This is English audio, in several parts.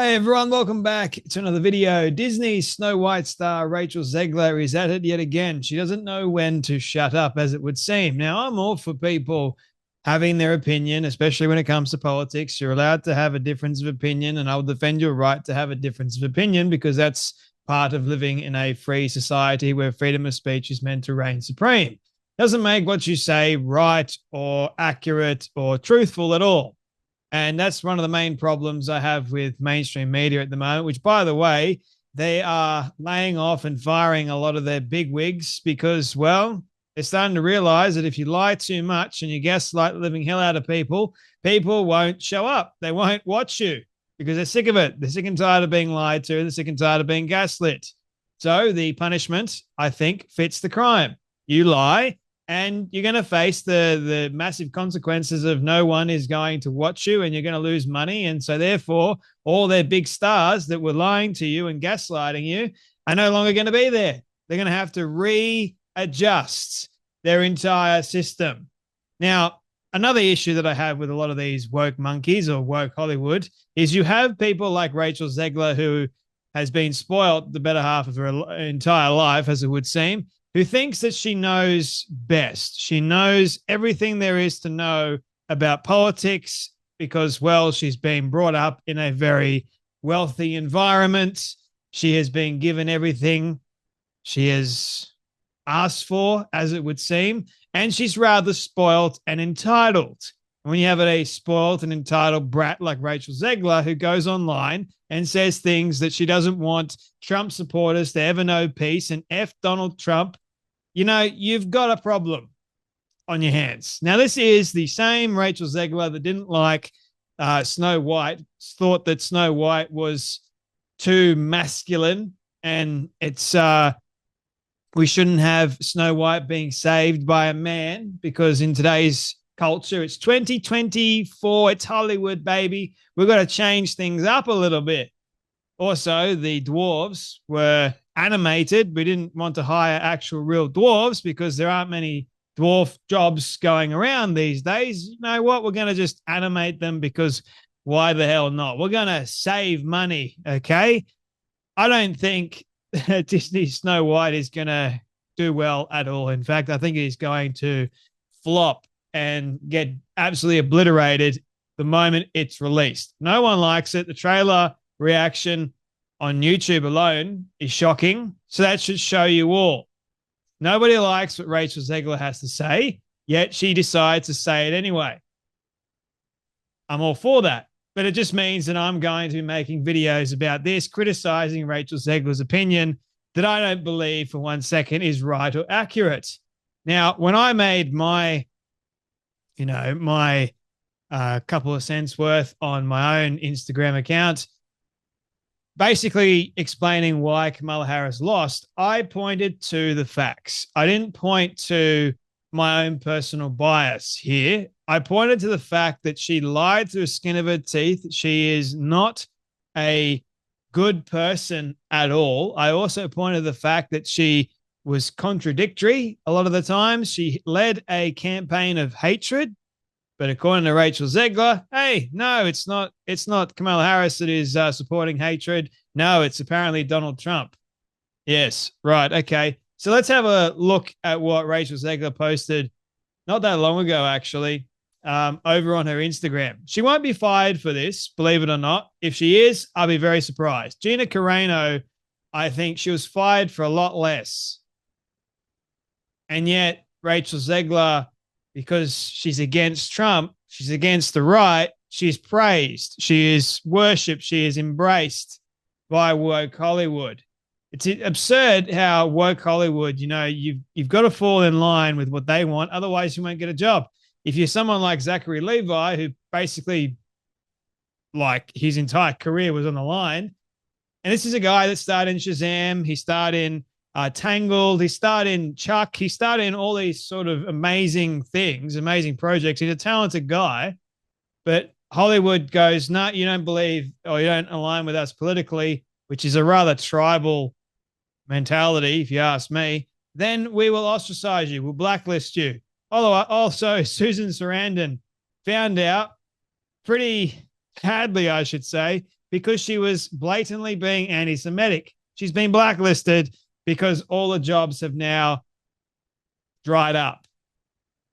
Hey everyone, welcome back to another video. Disney's Snow White star Rachel Zegler is at it yet again. She doesn't know when to shut up, as it would seem. Now, I'm all for people having their opinion, especially when it comes to politics. You're allowed to have a difference of opinion, and I'll defend your right to have a difference of opinion because that's part of living in a free society where freedom of speech is meant to reign supreme. Doesn't make what you say right or accurate or truthful at all. And that's one of the main problems I have with mainstream media at the moment, which, by the way, they are laying off and firing a lot of their big wigs because, well, they're starting to realize that if you lie too much and you gaslight the living hell out of people, people won't show up. They won't watch you because they're sick of it. They're sick and tired of being lied to. They're sick and tired of being gaslit. So the punishment, I think, fits the crime. You lie, and you're going to face the massive consequences of no one is going to watch you and you're going to lose money. And so therefore, all their big stars that were lying to you and gaslighting you are no longer going to be there. They're going to have to readjust their entire system. Now, another issue that I have with a lot of these woke monkeys or woke Hollywood is you have people like Rachel Zegler, who has been spoiled the better half of her entire life, as it would seem, who thinks that she knows best. She knows everything there is to know about politics because, well, she's been brought up in a very wealthy environment. She has been given everything she has asked for, as it would seem, and she's rather spoiled and entitled. When you have a spoiled and entitled brat like Rachel Zegler, who goes online and says things that she doesn't want Trump supporters to ever know peace and F Donald Trump, you know, you've got a problem on your hands. Now, this is the same Rachel Zegler that didn't like Snow White, thought that Snow White was too masculine, and it's we shouldn't have Snow White being saved by a man because in today's culture, it's 2024, it's Hollywood, baby. We've got to change things up a little bit. Also, the dwarves were animated. We didn't want to hire actual real dwarves because there aren't many dwarf jobs going around these days. You know what? We're going to just animate them because why the hell not? We're going to save money, okay? I don't think Disney Snow White is going to do well at all. In fact, I think he's going to flop and get absolutely obliterated the moment it's released. No one likes it. The trailer reaction on YouTube alone is shocking. So that should show you all. Nobody likes what Rachel Zegler has to say, yet she decides to say it anyway. I'm all for that. But it just means that I'm going to be making videos about this, criticizing Rachel Zegler's opinion that I don't believe for 1 second is right or accurate. Now, when I made my couple of cents worth on my own Instagram account, basically explaining why Kamala Harris lost, I pointed to the facts. I didn't point to my own personal bias here. I pointed to the fact that she lied through the skin of her teeth. She is not a good person at all. I also pointed to the fact that she was contradictory a lot of the times. She led a campaign of hatred. But according to Rachel Zegler, hey, no, it's not Kamala Harris that is supporting hatred. No, it's apparently Donald Trump. Yes, right, okay. So let's have a look at what Rachel Zegler posted not that long ago, actually, over on her Instagram. She won't be fired for this, believe it or not. If she is, I'll be very surprised. Gina Carano, I think she was fired for a lot less. And yet Rachel Zegler, because she's against Trump, she's against the right, she's praised, she is worshipped, she is embraced by woke Hollywood. It's absurd how woke Hollywood, you've got to fall in line with what they want, otherwise you won't get a job. If you're someone like Zachary Levi, who basically, like, his entire career was on the line, and this is a guy that starred in Shazam, he starred in Tangled, he starred in Chuck, he starred in all these sort of amazing things, amazing projects. He's a talented guy, but Hollywood goes, no, you don't believe or you don't align with us politically, which is a rather tribal mentality, if you ask me, then we will ostracize you, we'll blacklist you. Although also Susan Sarandon found out pretty badly, I should say, because she was blatantly being anti-Semitic. She's been blacklisted because all the jobs have now dried up.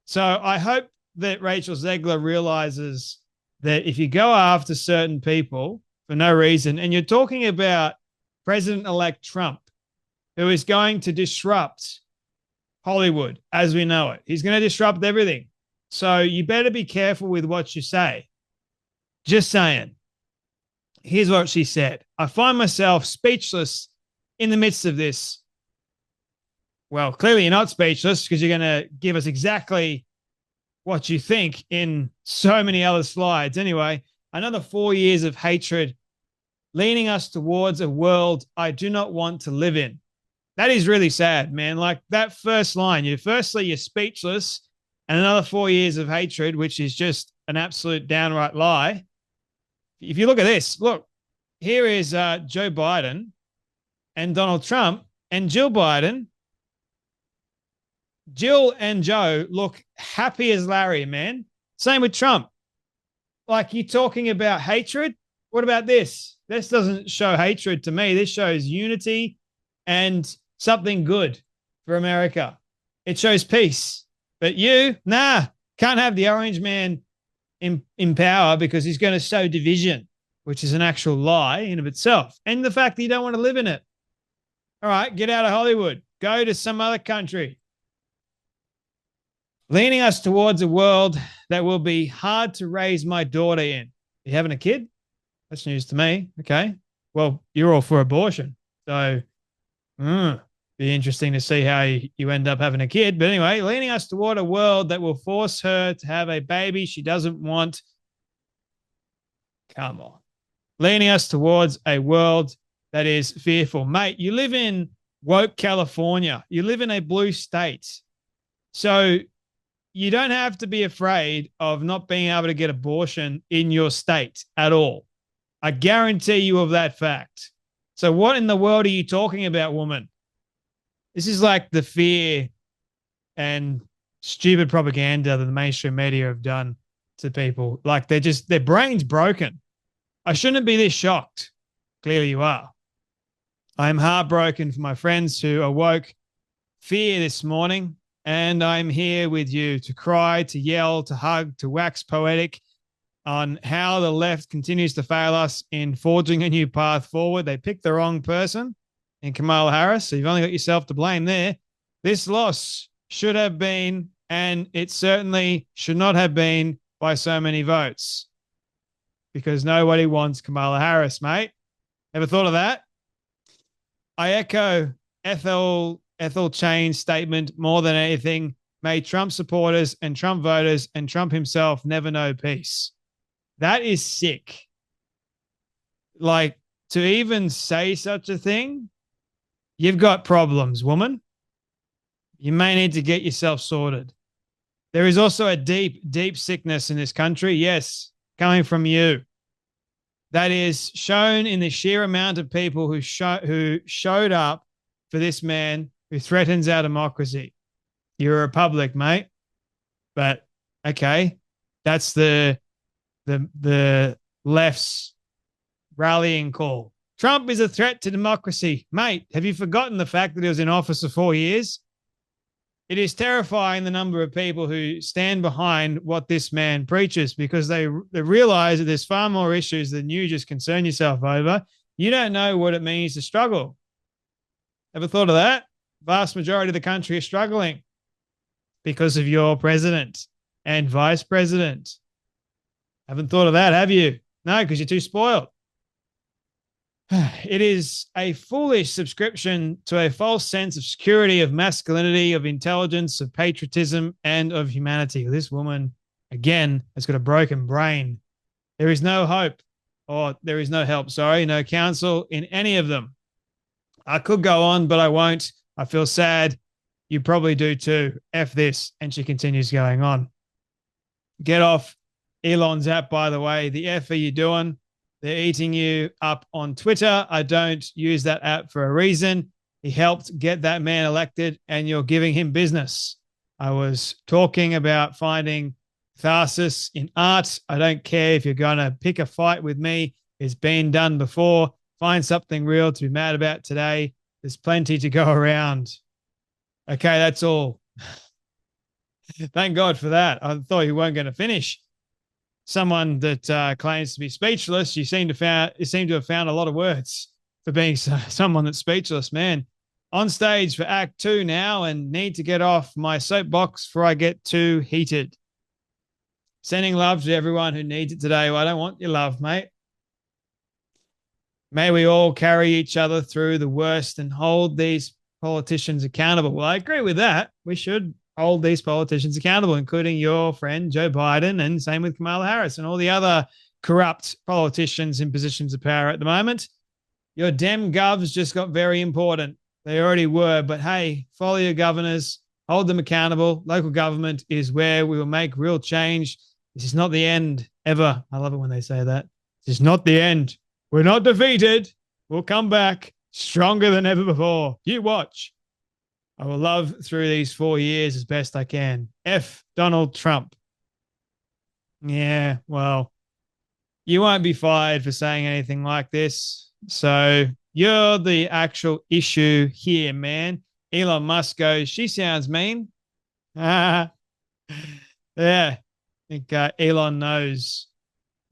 So I hope that Rachel Zegler realizes that if you go after certain people for no reason, and you're talking about President-elect Trump, who is going to disrupt Hollywood as we know it. He's going to disrupt everything. So you better be careful with what you say. Just saying. Here's what she said. I find myself speechless in the midst of this. Well, clearly you're not speechless because you're going to give us exactly what you think in so many other slides. Anyway, another 4 years of hatred leaning us towards a world I do not want to live in. That is really sad, man. Like that first line, you're speechless, and another 4 years of hatred, which is just an absolute downright lie. If you look at this, look, here is Joe Biden and Donald Trump and Jill Biden. Jill and Joe look happy as Larry, man. Same with Trump. Like you're talking about hatred. What about this? This doesn't show hatred to me. This shows unity and something good for America. It shows peace. But you, can't have the orange man in power because he's going to sow division, which is an actual lie in of itself. And the fact that you don't want to live in it. All right, get out of Hollywood. Go to some other country. Leaning us towards a world that will be hard to raise my daughter in. You having a kid? That's news to me. Okay. Well, you're all for abortion. So, be interesting to see how you end up having a kid. But anyway, leaning us toward a world that will force her to have a baby she doesn't want. Come on. Leaning us towards a world that is fearful. Mate, you live in woke California. You live in a blue state. So you don't have to be afraid of not being able to get abortion in your state at all. I guarantee you of that fact. So what in the world are you talking about, woman? This is like the fear and stupid propaganda that the mainstream media have done to people. Like their brain's broken. I shouldn't be this shocked. Clearly you are. I am heartbroken for my friends who awoke fear this morning, and I'm here with you to cry, to yell, to hug, to wax poetic on how the left continues to fail us in forging a new path forward. They picked the wrong person in Kamala Harris, so you've only got yourself to blame there. This loss should have been, and it certainly should not have been, by so many votes, because nobody wants Kamala Harris, mate. Ever thought of that? I echo Ethel Chain's statement more than anything. May Trump supporters and Trump voters and Trump himself never know peace. That is sick. Like, to even say such a thing, you've got problems, woman. You may need to get yourself sorted. There is also a deep, deep sickness in this country. Yes, coming from you. That is shown in the sheer amount of people who showed up for this man who threatens our democracy. You're a republic, mate. But okay, that's the left's rallying call. Trump is a threat to democracy. Mate, have you forgotten the fact that he was in office for 4 years? It is terrifying the number of people who stand behind what this man preaches, because they realize that there's far more issues than you just concern yourself over. You don't know what it means to struggle. Ever thought of that? Vast majority of the country is struggling because of your president and vice president. Haven't thought of that, have you? No, because you're too spoiled. It is a foolish subscription to a false sense of security, of masculinity, of intelligence, of patriotism, and of humanity. This woman, again, has got a broken brain. There is no hope, or there is no help, no counsel in any of them. I could go on, but I won't. I feel sad. You probably do too. F this. And she continues going on. Get off Elon's app, by the way. The F are you doing? They're eating you up on Twitter. I don't use that app for a reason. He helped get that man elected, and you're giving him business. I was talking about finding catharsis in art. I don't care if you're going to pick a fight with me. It's been done before. Find something real to be mad about today. There's plenty to go around. Okay, that's all. Thank God for that. I thought you weren't going to finish. Someone that claims to be speechless, you seem to have found a lot of words for being someone that's speechless, man. On stage for Act 2 now, and need to get off my soapbox before I get too heated. Sending love to everyone who needs it today. Well, I don't want your love, mate. May we all carry each other through the worst and hold these politicians accountable. Well, I agree with that. We should hold these politicians accountable, including your friend Joe Biden, and same with Kamala Harris and all the other corrupt politicians in positions of power at the moment. Your Dem govs just got very important. They already were, but hey, follow your governors, hold them accountable. Local government is where we will make real change. This is not the end ever. I love it when they say that. This is not the end. We're not defeated. We'll come back stronger than ever before. You watch. I will love through these 4 years as best I can. F Donald Trump. Yeah, well, you won't be fired for saying anything like this. So you're the actual issue here, man. Elon Musk goes, she sounds mean. Yeah, I think Elon knows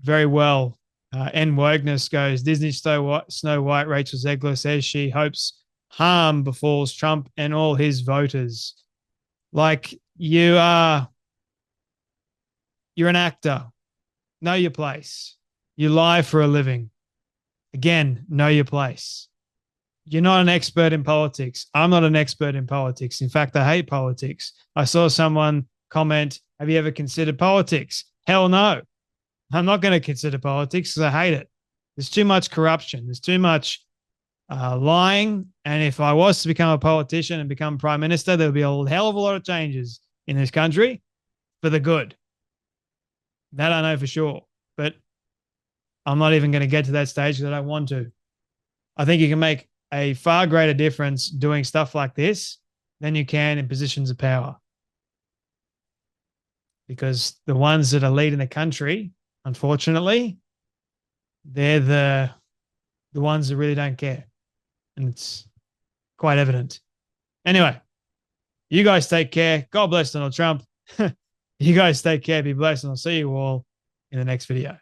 very well. N. Wogness goes, Disney Snow White, Rachel Zegler says she hopes harm befalls Trump and all his voters. Like, you're an actor. Know your place. You lie for a living. Again, know your place. You're not an expert in politics. I'm not an expert in politics. In fact, I hate politics. I saw someone comment, have you ever considered politics? Hell no. I'm not going to consider politics because I hate it. There's too much corruption. There's too much lying. And if I was to become a politician and become prime minister, there would be a hell of a lot of changes in this country for the good. That I know for sure. But I'm not even going to get to that stage because I don't want to. I think you can make a far greater difference doing stuff like this than you can in positions of power. Because the ones that are leading the country, unfortunately, they're the ones that really don't care. And it's quite evident. Anyway, you guys take care. God bless Donald Trump. You guys take care. Be blessed. And I'll see you all in the next video.